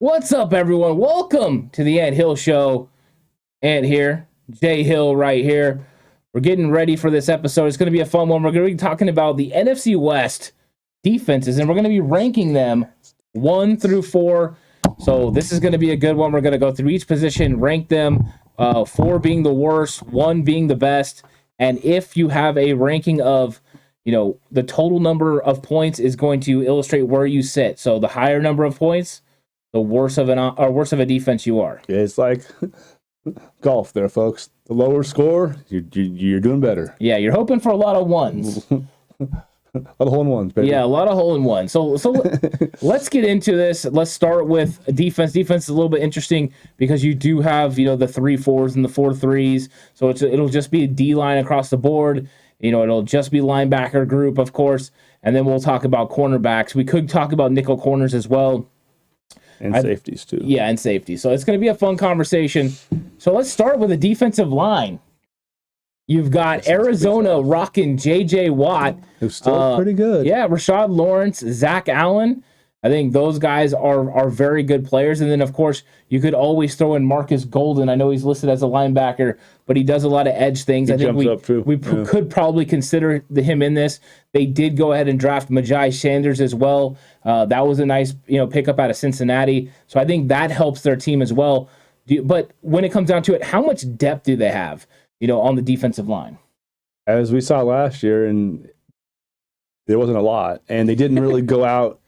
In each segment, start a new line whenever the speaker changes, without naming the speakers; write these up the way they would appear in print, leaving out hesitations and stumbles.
What's up, everyone? Welcome to the Ant Hill Show. Ant here, Jay Hill right here. We're getting ready for this episode. It's going to be a fun one. We're going to be talking about the NFC West defenses, and we're going to be ranking them 1 through 4. So this is going to be a good one. We're going to go through each position, rank them, 4 being the worst, 1 being the best. And if you have a ranking of, the total number of points is going to illustrate where you sit. So the higher number of points, the worse of a defense you are.
Yeah, it's like golf there, folks. The lower score, you're doing better.
Yeah, you're hoping for a lot of ones.
A lot of hole-in-ones, baby.
Yeah, a lot of hole-in-ones. So let's get into this. Let's start with defense. Defense is a little bit interesting because you do have, the 3-4s and the 4-3s. So it'll just be a D-line across the board. It'll just be linebacker group, of course. And then we'll talk about cornerbacks. We could talk about nickel corners as well.
And safeties, too.
Yeah, and safety. So it's going to be a fun conversation. So let's start with the defensive line. You've got Arizona rocking J.J. Watt.
Who's still pretty good.
Yeah, Rashad Lawrence, Zach Allen. I think those guys are very good players. And then, of course, you could always throw in Marcus Golden. I know he's listed as a linebacker, but he does a lot of edge things. I think we could probably consider him in this. They did go ahead and draft Majai Sanders as well. That was a nice pickup out of Cincinnati. So I think that helps their team as well. But when it comes down to it, how much depth do they have, on the defensive line?
As we saw last year, and there wasn't a lot. And they didn't really go out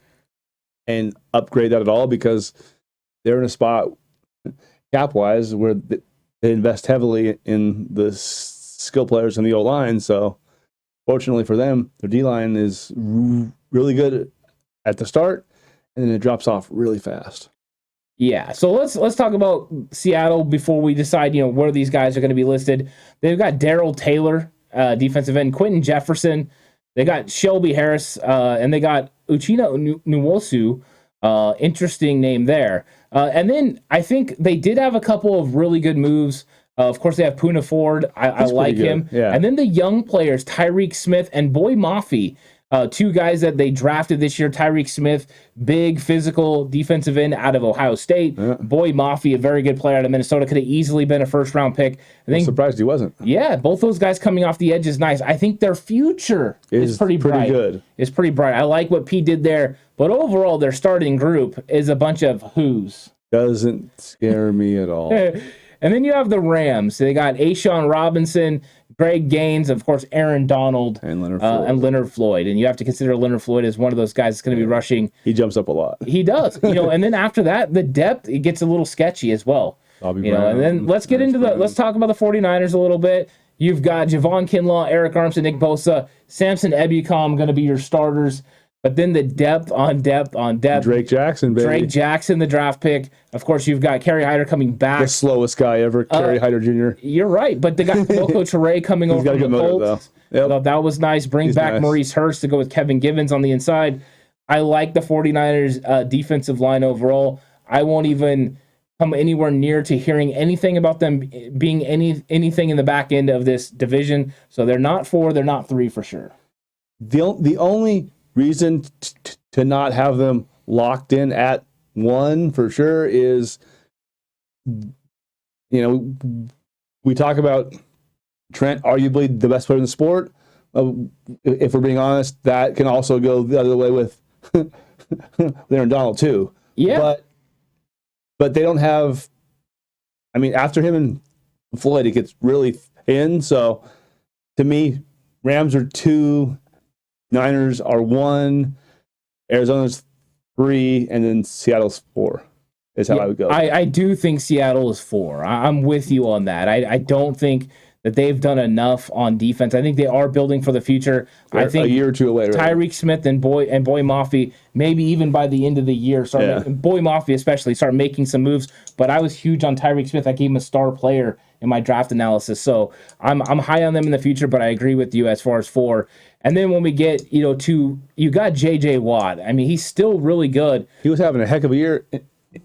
and upgrade that at all because they're in a spot cap-wise where they invest heavily in the skill players in the O-line. So fortunately for them, their D-line is really good at the start, and then it drops off really fast.
Yeah, so let's talk about Seattle before we decide, where these guys are going to be listed. They've got Darrell Taylor, defensive end, Quentin Jefferson. They got Shelby Harris, and they got Uchenna Nwosu. Interesting name there. And then I think they did have a couple of really good moves. Of course, they have Poona Ford. I like him.
Yeah.
And then the young players, Tyreek Smith and Boy Mafi. 2 guys that they drafted this year. Tyreek Smith, big physical defensive end out of Ohio State. Yeah. Boy Mafi, a very good player out of Minnesota, could have easily been a first-round pick.
I'm surprised he wasn't.
Yeah, both those guys coming off the edge is nice. I think their future is pretty bright.
Good.
It's pretty bright. I like what P did there, but overall, their starting group is a bunch of who's.
Doesn't scare me at all.
And then you have the Rams. They got Ashawn Robinson, Greg Gaines, of course, Aaron Donald,
and
Leonard Floyd. And you have to consider Leonard Floyd as one of those guys that's going to be rushing.
He jumps up a lot.
He does. And then after that, the depth, it gets a little sketchy as well.
Brown,
and then let's talk about the 49ers a little bit. You've got Javon Kinlaw, Eric Armstead, Nick Bosa, Samson Ebukam going to be your starters. But then the depth on depth.
Drake Jackson, baby.
Drake Jackson, the draft pick. Of course, you've got Kerry Hyder coming back.
The slowest guy ever, Kerry Hyder Jr.
You're right, but they got Boko Toure coming over from the Colts.
Yep.
I thought that was nice. Bring back Maurice Hurst to go with Kevin Givens on the inside. I like the 49ers defensive line overall. I won't even come anywhere near to hearing anything about them being anything in the back end of this division. So they're not 4, they're not 3 for sure.
The only reason to not have them locked in at 1 for sure is, we talk about Trent, arguably the best player in the sport. If we're being honest, that can also go the other way with Aaron Donald too.
Yeah.
But they don't have, after him and Floyd, it gets really thin. So to me, Rams are 2, Niners are 1, Arizona's 3, and then Seattle's 4 is how I would go.
I do think Seattle is 4. I'm with you on that. I don't think that they've done enough on defense. I think they are building for the future.
They're
I think
a year or two away. Right?
Tyreek Smith and Boy Mafi, maybe even by the end of the year, Boy Mafi especially, start making some moves. But I was huge on Tyreek Smith. I gave him a star player in my draft analysis. So I'm high on them in the future, but I agree with you as far as 4. And then when we get, you got J.J. Watt. He's still really good.
He was having a heck of a year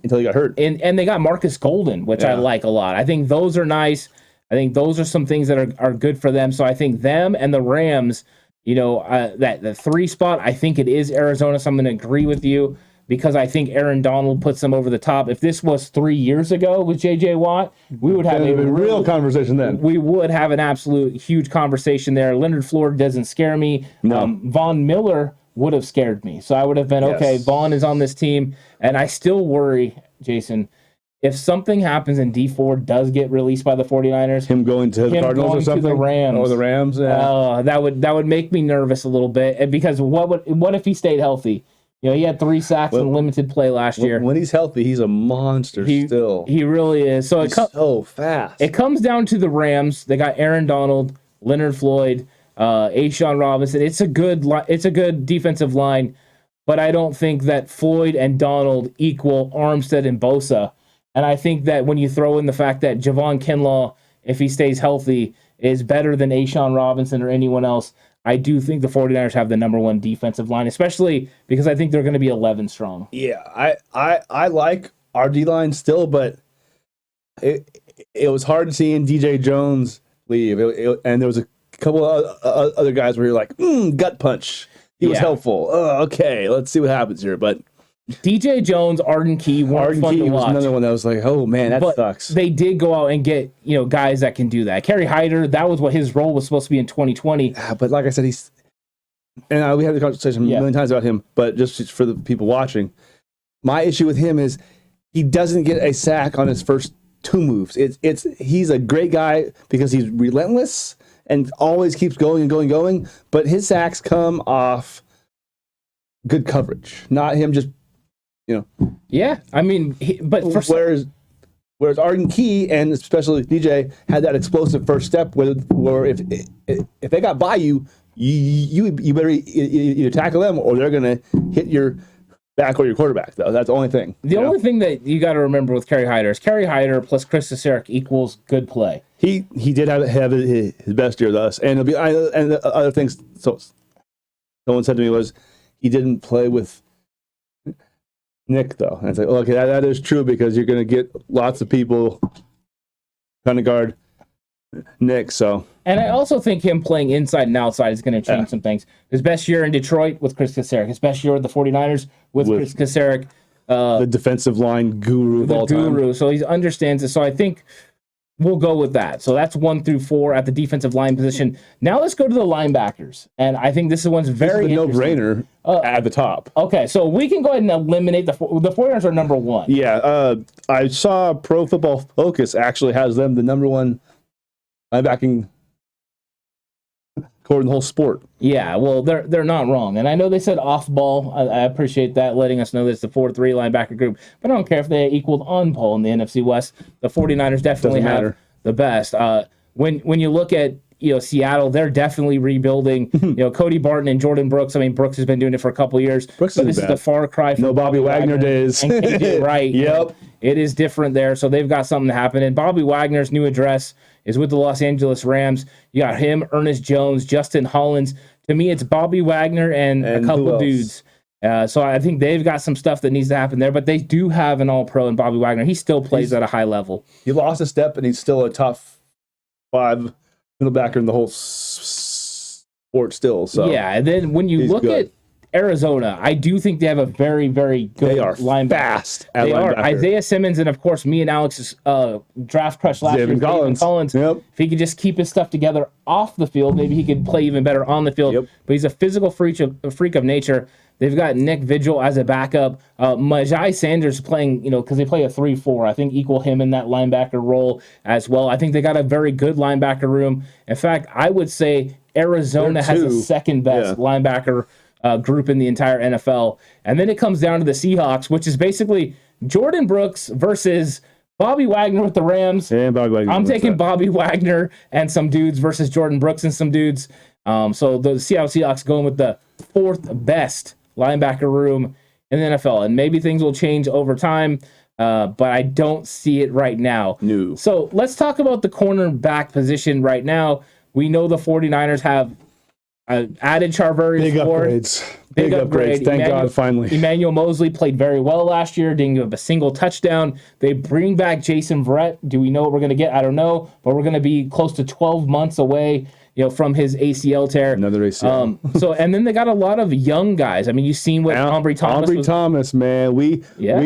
until he got hurt.
And they got Marcus Golden, which I like a lot. I think those are nice. I think those are some things that are good for them. So I think them and the Rams, that the 3 spot, I think it is Arizona. So I'm going to agree with you. because I think Aaron Donald puts them over the top. If this was 3 years ago with J.J. Watt, we would have a
real conversation then.
We would have an absolute huge conversation there. Leonard Floyd doesn't scare me.
No.
Von Miller would have scared me. So I would have been, okay, Vaughn is on this team. And I still worry, Jason, if something happens and D Ford does get released by the 49ers,
him going to the Cardinals or something,
to the Rams,
or the Rams, yeah.
that would make me nervous a little bit, because what if he stayed healthy? You know, he had 3 sacks in limited play last year.
When he's healthy, he's a monster still.
He really is. So
he's so fast.
It comes down to the Rams. They got Aaron Donald, Leonard Floyd, A'Shawn Robinson. It's a good defensive line, but I don't think that Floyd and Donald equal Armstead and Bosa. And I think that when you throw in the fact that Javon Kinlaw, if he stays healthy, is better than A'Shawn Robinson or anyone else, I do think the 49ers have the number 1 defensive line, especially because I think they're going to be 11 strong.
Yeah, I like our D-line still, but it was hard seeing DJ Jones leave. And there was a couple of other guys where you're like, gut punch. He was helpful. Okay, let's see what happens here. But
DJ Jones, Arden Key weren't fun to watch.
Was another one that was like, oh man, that sucks.
They did go out and get guys that can do that. Kerry Hyder, that was what his role was supposed to be in 2020.
But like I said, we had the conversation a million times about him. But just for the people watching, my issue with him is he doesn't get a sack on his first 2 moves. He's a great guy because he's relentless and always keeps going and going and going. But his sacks come off good coverage, not him just.
Yeah, I mean,
whereas Arden Key and especially DJ had that explosive first step where if they got by you better either tackle them or they're gonna hit your back or your quarterback. Though that's the only thing.
The only thing that you got to remember with Kerry Hyder is Kerry Hyder plus Chris Cesarek equals good play.
He did have his best year with us, and the other things. So someone said to me was he didn't play with Nick, though. And it's like, okay, that is true because you're going to get lots of people trying to guard Nick. So,
and I also think him playing inside and outside is going to change some things. His best year in Detroit with Chris Cesarek. His best year with the 49ers with Chris Cesarek.
The defensive line guru of all time.
So he understands it. So I think we'll go with that. So that's 1 through 4 at the defensive line position. Now let's go to the linebackers. And I think this one's very
no-brainer at the top.
Okay, so we can go ahead and eliminate the 49ers are number 1.
Yeah, I saw Pro Football Focus actually has them the number 1 linebacking core in the whole sport.
Yeah, well, they're not wrong. And I know they said off ball. I appreciate that, letting us know that it's the 4-3 linebacker group. But I don't care if they equaled on ball in the NFC West. The 49ers definitely have the best. When you look at Seattle, they're definitely rebuilding. Cody Barton and Jordan Brooks. I mean, Brooks has been doing it for a couple years. This is the far cry from
Bobby Wagner days.
And KJ Wright.
Yep.
It is different there. So they've got something to happen. And Bobby Wagner's new address is with the Los Angeles Rams. You got him, Ernest Jones, Justin Hollins. To me, it's Bobby Wagner and a couple dudes. So I think they've got some stuff that needs to happen there. But they do have an all-pro in Bobby Wagner. He still plays at a high level.
He lost a step, and he's still a top 5 middle backer in the whole sport still. So
yeah, and then when you look at Arizona, I do think they have a very, very good linebacker.
Fast.
They are. Isaiah Simmons and, of course, me and Alex's draft crush last year,
Zaven
Collins.
Yep.
If he could just keep his stuff together off the field, maybe he could play even better on the field.
Yep.
But he's a physical freak of nature. They've got Nick Vigil as a backup. Majai Sanders playing, because they play a 3-4. I think equal him in that linebacker role as well. I think they got a very good linebacker room. In fact, I would say Arizona has the second best linebacker group in the entire NFL. And then it comes down to the Seahawks, which is basically Jordan Brooks versus Bobby Wagner with the Rams.
And Bobby Wagner.
I'm taking Bobby Wagner and some dudes versus Jordan Brooks and some dudes. So the Seattle Seahawks going with the 4th best linebacker room in the NFL. And maybe things will change over time, but I don't see it right now.
No.
So let's talk about the cornerback position right now. We know the 49ers have added Charvarius Ward.
Big upgrades. Thank God, finally.
Emmanuel Mosley played very well last year. Didn't give up a single touchdown. They bring back Jason Verrett. Do we know what we're going to get? I don't know. But we're going to be close to 12 months away. from his ACL tear.
Another ACL.
And then they got a lot of young guys. I mean, you've seen what Ambry Thomas
Thomas, man. We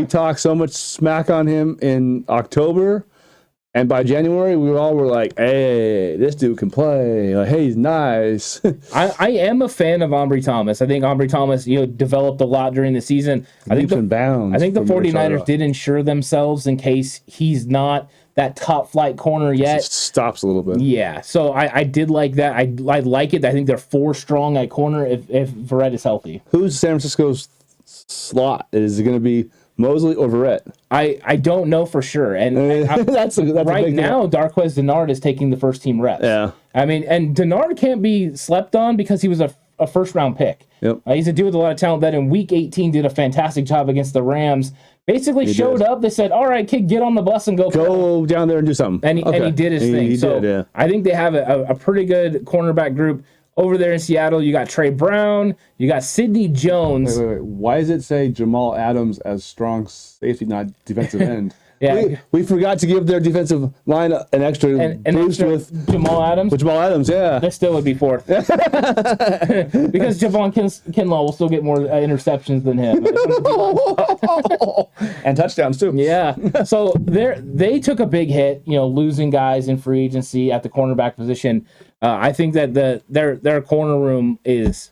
talked so much smack on him in October. And by January, we all were like, hey, this dude can play. Like, hey, he's nice.
I am a fan of Ambry Thomas. I think Ambry Thomas, developed a lot during the season. I think the 49ers did ensure themselves in case he's not that top flight corner yet.
Just stops a little bit.
Yeah. So I did like that. I like it. I think they're 4 strong at corner if Verrett is healthy.
Who's San Francisco's slot? Is it going to be Mosley or Verrett?
I don't know for sure. And
that's
right now, Darqueze Dennard is taking the first team reps.
Yeah.
I mean, and Dennard can't be slept on because he was a first round pick.
Yep.
He's a dude with a lot of talent that in week 18 did a fantastic job against the Rams. Basically showed up. They said, all right, kid, get on the bus and go
down there and do something.
And he did his thing. So I think they have a pretty good cornerback group. Over there in Seattle, you got Trey Brown, you got Sidney Jones.
Wait. Why does it say Jamal Adams as strong safety, not defensive end? We forgot to give their defensive line an extra boost with
Jamal Adams.
With Jamal Adams, yeah.
That still would be 4th. Because Javon Kinlaw will still get more interceptions than him.
And touchdowns, too.
Yeah. So they took a big hit, losing guys in free agency at the cornerback position. I think that their corner room it's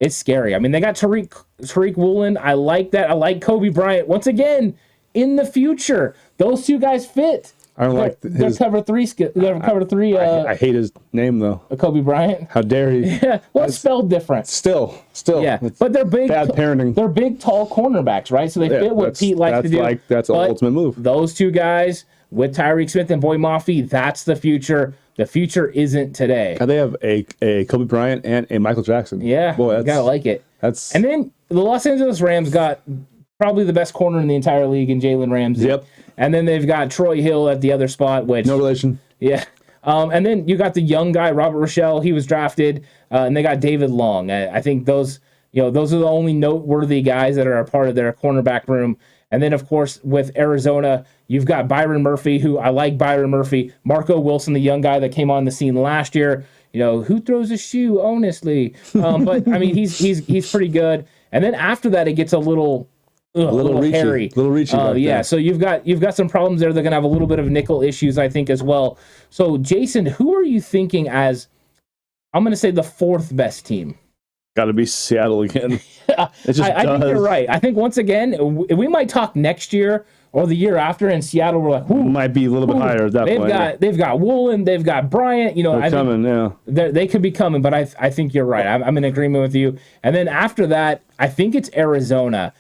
scary. I mean, they got Tariq Woolen. I like that. I like Kobe Bryant. Once again, in the future, those 2 guys fit.
I don't like
his... They're cover 3. They're cover 3.
I hate his name, though.
Kobe Bryant.
How dare he?
Yeah. Well, it's spelled different.
Still.
Yeah. But they're big.
Bad parenting.
They're big, tall cornerbacks, right? So they fit what Pete likes to do.
That's an ultimate move.
Those 2 guys with Tyreek Smith and Boy Mafi, that's the future. The future isn't today.
They have a Kobe Bryant and a Michael Jackson.
Yeah, boy, you gotta like it. And then the Los Angeles Rams got probably the best corner in the entire league in Jalen Ramsey.
Yep.
And then they've got Troy Hill at the other spot, which
no relation.
Yeah. And then you got the young guy Robert Rochelle. He was drafted, and they got David Long. I think those are the only noteworthy guys that are a part of their cornerback room. And then, of course, with Arizona, you've got Byron Murphy, who I like Byron Murphy. Marco Wilson, the young guy that came on the scene last year. Who throws a shoe, honestly? But, I mean, he's pretty good. And then after that, it gets a little hairy.
A little reachy.
Yeah, so you've got some problems there. They're going to have a little bit of nickel issues, I think, as well. So, Jason, who are you thinking as, I'm going to say, the 4th best team?
Got to be Seattle again.
I think you're right. I think once again, we might talk next year or the year after, and Seattle, we're like,
might be a little bit higher at that point.
They've got Woolen, they've got Bryant.
They're coming, yeah.
They could be coming, but I think you're right. I'm in agreement with you. And then after that, I think it's Arizona.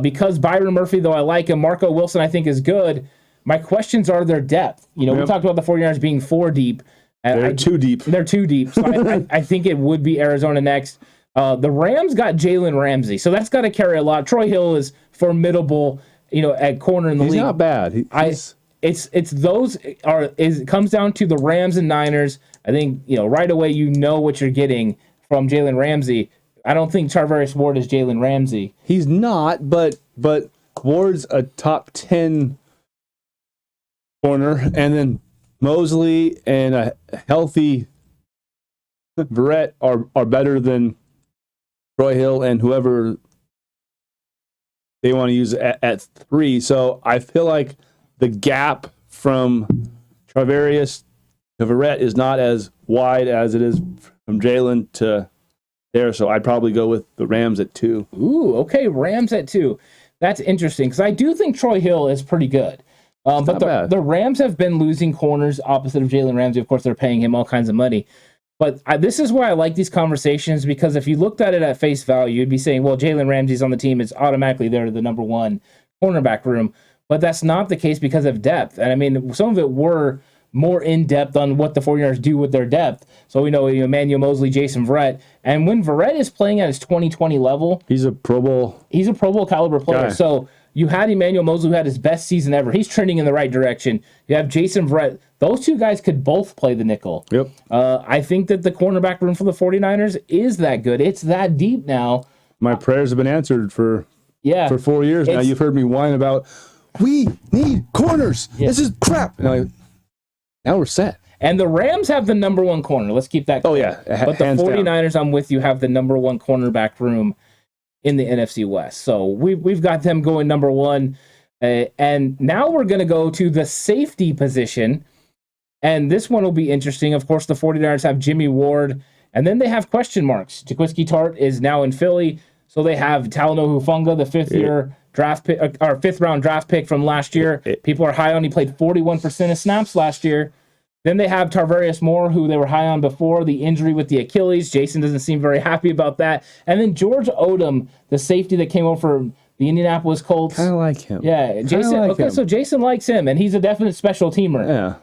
Because Byron Murphy, though I like him, Marco Wilson I think is good. My questions are their depth. We talked about the 49ers being 4 deep.
They're too deep.
They're too deep. So I think it would be Arizona next. The Rams got Jalen Ramsey, so that's got to carry a lot. Troy Hill is formidable, at corner in the league.
He's not bad.
It comes down to the Rams and Niners. I think right away what you're getting from Jalen Ramsey. I don't think Charvarius Ward is Jalen Ramsey.
He's not, but Ward's a top 10 corner, and then Mosley and a healthy Verrett are better than Troy Hill and whoever they want to use at 3. So I feel like the gap from Charvarius to Verrett is not as wide as it is from Jalen to there. So I'd probably go with the Rams at 2.
Ooh, okay, Rams at 2. That's interesting because I do think Troy Hill is pretty good. But the Rams have been losing corners opposite of Jalen Ramsey. Of course, they're paying him all kinds of money. But this is why I like these conversations, because if you looked at it at face value, you'd be saying, well, Jalen Ramsey's on the team. It's automatically they're the number 1 cornerback room. But that's not the case because of depth. And I mean, some of it were more in-depth on what the 49ers do with their depth. So we know Emmanuel Mosley, Jason Verrett. And when Verrett is playing at his 2020 level,
he's a Pro Bowl
caliber player.
Guy.
So you had Emmanuel Mosley, who had his best season ever. He's trending in the right direction. You have Jason Verrett. Those 2 guys could both play the nickel.
Yep.
I think that the cornerback room for the 49ers is that good. It's that deep now.
My prayers have been answered for 4 years now. You've heard me whine about, we need corners. Yeah. This is crap. And now we're set.
And the Rams have the number one corner. Let's keep that clear.
Oh, yeah.
But the
Hands
49ers, I'm with you, have the number one cornerback room in the NFC West. So we've got them going number one. And now we're going to go to the safety position. And this one will be interesting. Of course, the 49ers have Jimmy Ward. And then they have question marks. Jaquiski Tartt is now in Philly. So they have Talanoa Hufanga, the fifth round draft pick from last year. People are high on. He played 41% of snaps last year. Then they have Tarvarius Moore, who they were high on before the injury with the Achilles. Jason doesn't seem very happy about that. And then George Odom, the safety that came over from the Indianapolis Colts.
Kind of like him.
Yeah, Jason. Him. So Jason likes him, and he's a definite special teamer.
Yeah,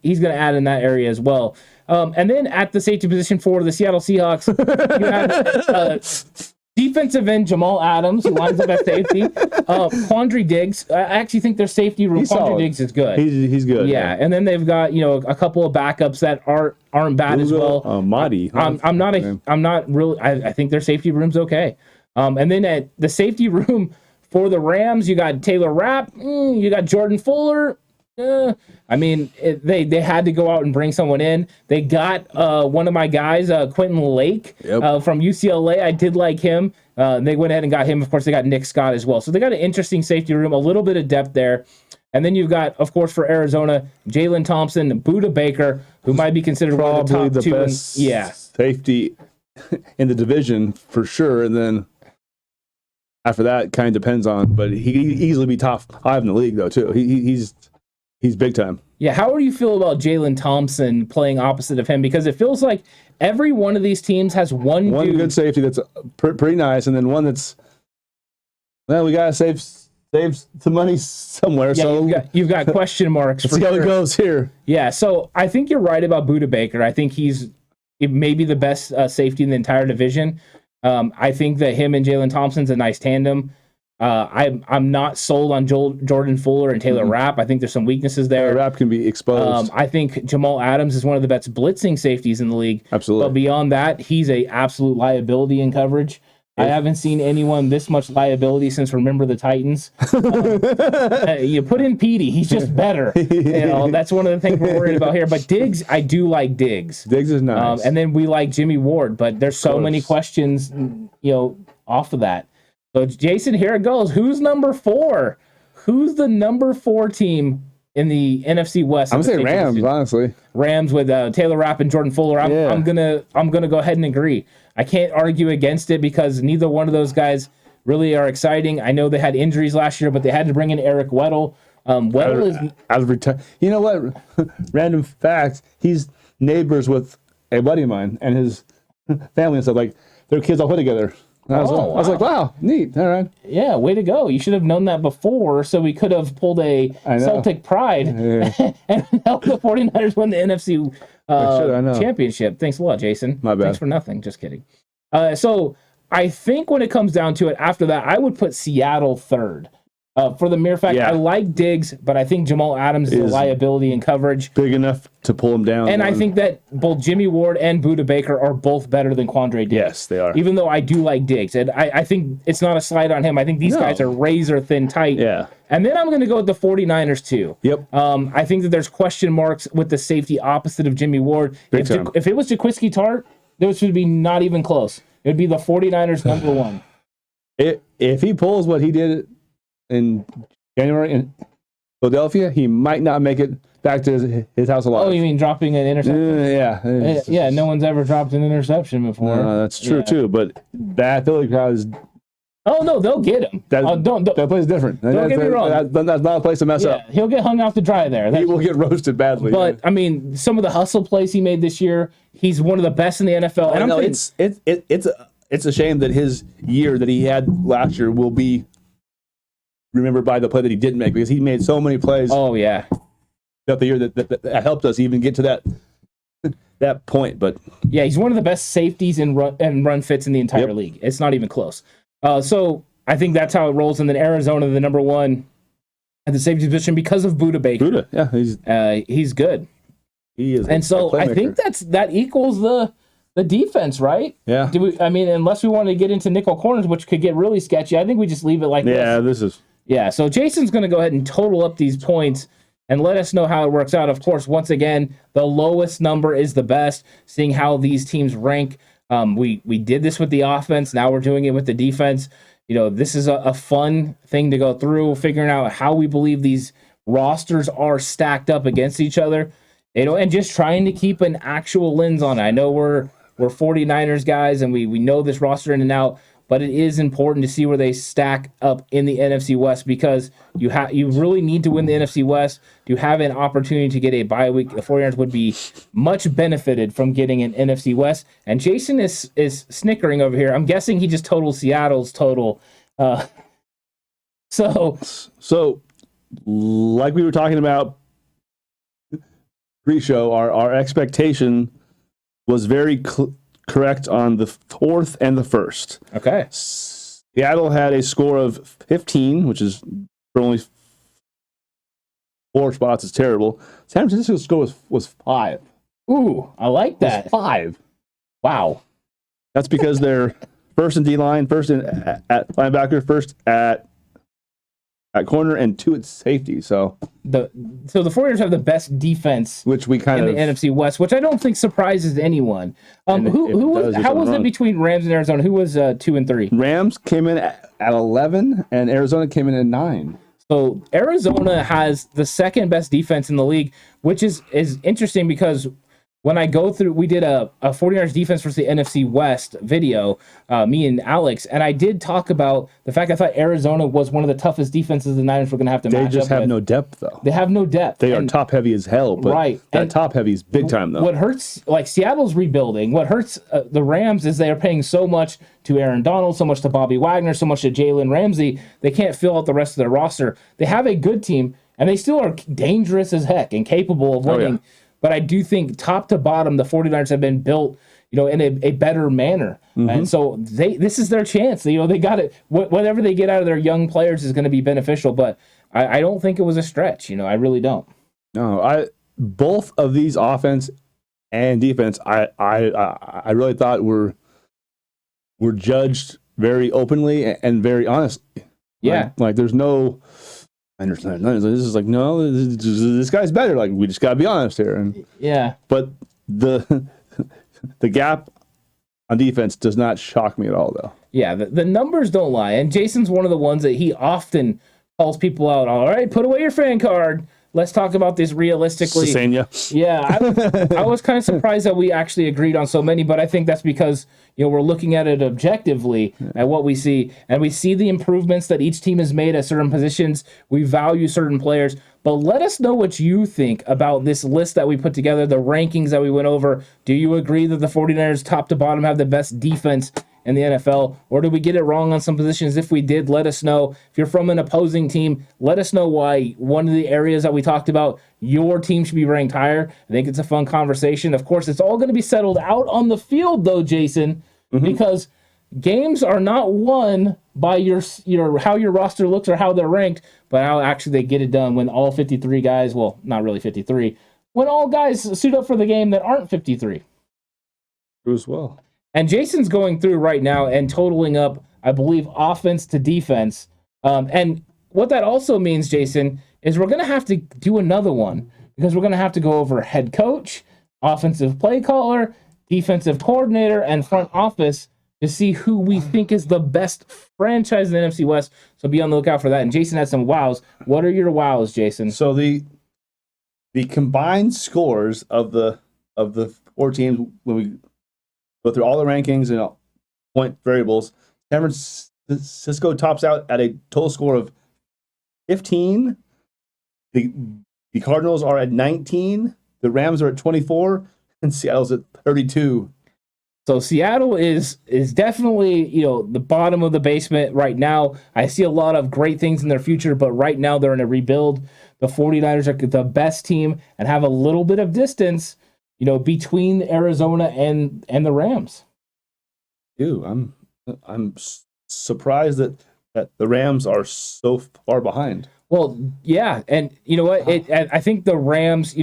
he's going to add in that area as well. And then at the safety position for the Seattle Seahawks, you have defensive end Jamal Adams, who lines up at safety. Quandre Diggs. I actually think their safety room. Quandre Diggs is good.
He's good.
Yeah, and then they've got a couple of backups that aren't bad as well.
Mahdi.
I'm not really. I think their safety room's okay. And then at the safety room for the Rams, you got Taylor Rapp. You got Jordan Fuller. I mean, they had to go out and bring someone in. They got one of my guys, Quentin Lake, from UCLA. I did like him. They went ahead and got him. Of course, they got Nick Scott as well. So they got an interesting safety room, a little bit of depth there. And then you've got, of course, for Arizona, Jalen Thompson, Budda Baker, who might be considered
probably
one of the top two.
Best safety in the division for sure. And then after that, kind of depends on, but he easily be top 5 in the league though too. He's big time.
Yeah, how do you feel about Jalen Thompson playing opposite of him? Because it feels like every one of these teams has one
good safety that's pretty nice, and then one that's, well, we gotta save some money somewhere.
Yeah,
so
you've got question marks.
Let's see how it goes here.
Yeah, so I think you're right about Budda Baker. I think he's maybe the best safety in the entire division. I think that him and Jalen Thompson's a nice tandem. I'm not sold on Jordan Fuller and Taylor Rapp. I think there's some weaknesses there.
Rapp can be exposed.
I think Jamal Adams is one of the best blitzing safeties in the league.
Absolutely.
But beyond that, he's a absolute liability in coverage. I haven't seen anyone this much liability since Remember the Titans. You put in Petey, he's just better. That's one of the things we're worried about here. But Diggs, I do like Diggs.
Diggs is nice.
And then we like Jimmy Ward, but there's so many questions, off of that. So, Jason, here it goes. Who's number 4? Who's the number 4 team in the NFC West?
I'm going to say Rams, honestly.
Rams with Taylor Rapp and Jordan Fuller. I'm gonna go ahead and agree. I can't argue against it because neither one of those guys really are exciting. I know they had injuries last year, but they had to bring in Eric Weddle.
You know what? Random fact: he's neighbors with a buddy of mine and his family and stuff. Like their kids all play together. I was like, wow, neat. All right.
Yeah, way to go. You should have known that before, so we could have pulled a Celtic pride and helped the 49ers win the NFC championship. Thanks a lot, Jason.
My bad.
Thanks for nothing. Just kidding. So I think when it comes down to it, after that, I would put Seattle 3rd. For the mere fact, I like Diggs, but I think Jamal Adams is a liability in coverage.
Big enough to pull him down.
And I think that both Jimmy Ward and Budda Baker are both better than Quandre Diggs.
Yes, they are.
Even though I do like Diggs. And I think it's not a slight on him. I think these guys are razor thin tight.
Yeah.
And then I'm going to go with the 49ers too.
Yep.
I think that there's question marks with the safety opposite of Jimmy Ward. If it was Jaquiski Tartt, this would be not even close. It would be the 49ers number 1.
If he pulls what he did in January in Philadelphia, he might not make it back to his house alive.
Oh, you mean dropping an interception?
Yeah.
No one's ever dropped an interception before.
That's true too, but that Philly crowd is...
Oh, no, they'll get him.
That place is different.
Don't get me wrong.
That's not a place to mess up.
He'll get hung out to dry there.
He will get roasted badly.
But, I mean, some of the hustle plays he made this year, he's one of the best in the NFL. And
it's a shame that his year that he had last year will be remembered by the play that he didn't make, because he made so many plays.
Oh yeah,
throughout the year that helped us even get to that point. But
yeah, he's one of the best safeties and run fits in the entire league. It's not even close. So I think that's how it rolls. And then Arizona, the number 1 at the safety position because of Budda Baker. He's good.
He is.
And so I think that equals the defense, right?
Yeah.
Unless we want to get into nickel corners, which could get really sketchy, I think we just leave it like this.
Yeah, this is.
Yeah, so Jason's going to go ahead and total up these points and let us know how it works out. Of course, once again, the lowest number is the best, seeing how these teams rank. We did this with the offense. Now we're doing it with the defense. This is a fun thing to go through, figuring out how we believe these rosters are stacked up against each other, and just trying to keep an actual lens on it. I know we're 49ers guys, and we know this roster in and out, but it is important to see where they stack up in the NFC West, because you really need to win the NFC West to have an opportunity to get a bye week. The 49ers would be much benefited from getting an NFC West. And Jason is snickering over here. I'm guessing he just totaled Seattle's total. So
like we were talking about pre-show, our expectation was very correct on the fourth and the first.
Okay.
Seattle had a score of 15, which is for only 4 spots. It's terrible. San Francisco's score was 5.
Ooh, I like that.
5.
Wow.
That's because they're first in D-line, first at linebacker, first at corner, and 2 at safety. So
the 49ers have the best defense,
which we kind
in
of
the NFC West, which I don't think surprises anyone. How was it between Rams and Arizona? Who was 2 and 3?
Rams came in at 11, and Arizona came in at 9.
So Arizona has the second best defense in the league, which is interesting, because when I go through, we did a 49ers defense versus the NFC West video, me and Alex, and I did talk about the fact I thought Arizona was one of the toughest defenses the Niners were going to have to match up with.
They just have no depth, though.
They have no depth.
They are top heavy as hell, but
right.
that top heavy is big time, though.
What hurts, like Seattle's rebuilding, what hurts the Rams is they are paying so much to Aaron Donald, so much to Bobby Wagner, so much to Jalen Ramsey, they can't fill out the rest of their roster. They have a good team, and they still are dangerous as heck and capable of winning.
Oh, yeah.
But I do think top to bottom, the 49ers have been built, in a better manner. Mm-hmm. And so this is their chance. They got it. Whatever they get out of their young players is going to be beneficial. But I don't think it was a stretch. I really don't.
No, both of these offense and defense, I really thought were judged very openly and very honestly.
Yeah.
Like there's no... I understand. This is like, no, this guy's better. Like, we just got to be honest here. And
yeah.
But the gap on defense does not shock me at all, though.
Yeah, the numbers don't lie. And Jason's one of the ones that he often calls people out. All right, put away your fan card. Let's talk about this realistically.
Sasania.
Yeah, I was kind of surprised that we actually agreed on so many, but I think that's because we're looking at it objectively at what we see, and we see the improvements that each team has made at certain positions. We value certain players, but let us know what you think about this list that we put together, the rankings that we went over. Do you agree that the 49ers top to bottom have the best defense in the NFL, or did we get it wrong on some positions? If we did, let us know. If you're from an opposing team, let us know why one of the areas that we talked about, your team should be ranked higher. I think it's a fun conversation. Of course, it's all going to be settled out on the field, though, Jason, because games are not won by your how your roster looks or how they're ranked, but how actually they get it done when all 53 guys, well, not really 53, when all guys suit up for the game that aren't 53.
True as well.
And Jason's going through right now and totaling up, I believe, offense to defense. And what that also means, Jason, is we're going to have to do another one, because we're going to have to go over head coach, offensive play caller, defensive coordinator, and front office to see who we think is the best franchise in the NFC West. So be on the lookout for that. And Jason has some wows. What are your wows, Jason?
So the combined scores of the 4 teams, when we go through all the rankings and point variables, San Francisco tops out at a total score of 15. The Cardinals are at 19. The Rams are at 24, and Seattle's at 32.
So Seattle is definitely, the bottom of the basement right now. I see a lot of great things in their future, but right now they're in a rebuild. The 49ers are the best team and have a little bit of distance, between Arizona and the Rams.
Dude, I'm surprised that the Rams are so far behind.
Well, yeah, and you know what? I think the Rams,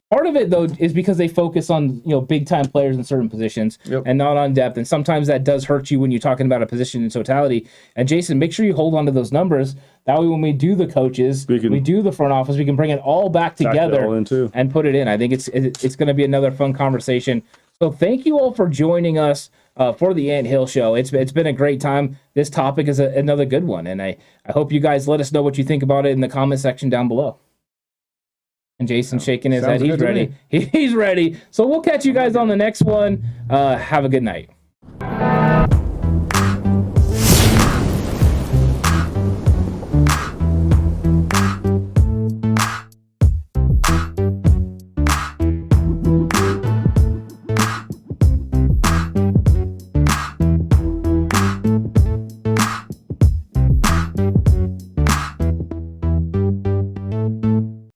Part of it, though, is because they focus on big-time players in certain positions and not on depth. And sometimes that does hurt you when you're talking about a position in totality. And, Jason, make sure you hold on to those numbers. That way when we do the coaches, we do the front office, we can bring it all back together and put it in. I think it's going to be another fun conversation. So thank you all for joining us for the Ant Hill Show. It's been a great time. This topic is another good one. And I hope you guys let us know what you think about it in the comment section down below. And Jason's shaking his head. He's ready. He's ready. So we'll catch you guys on the next one. Have a good night.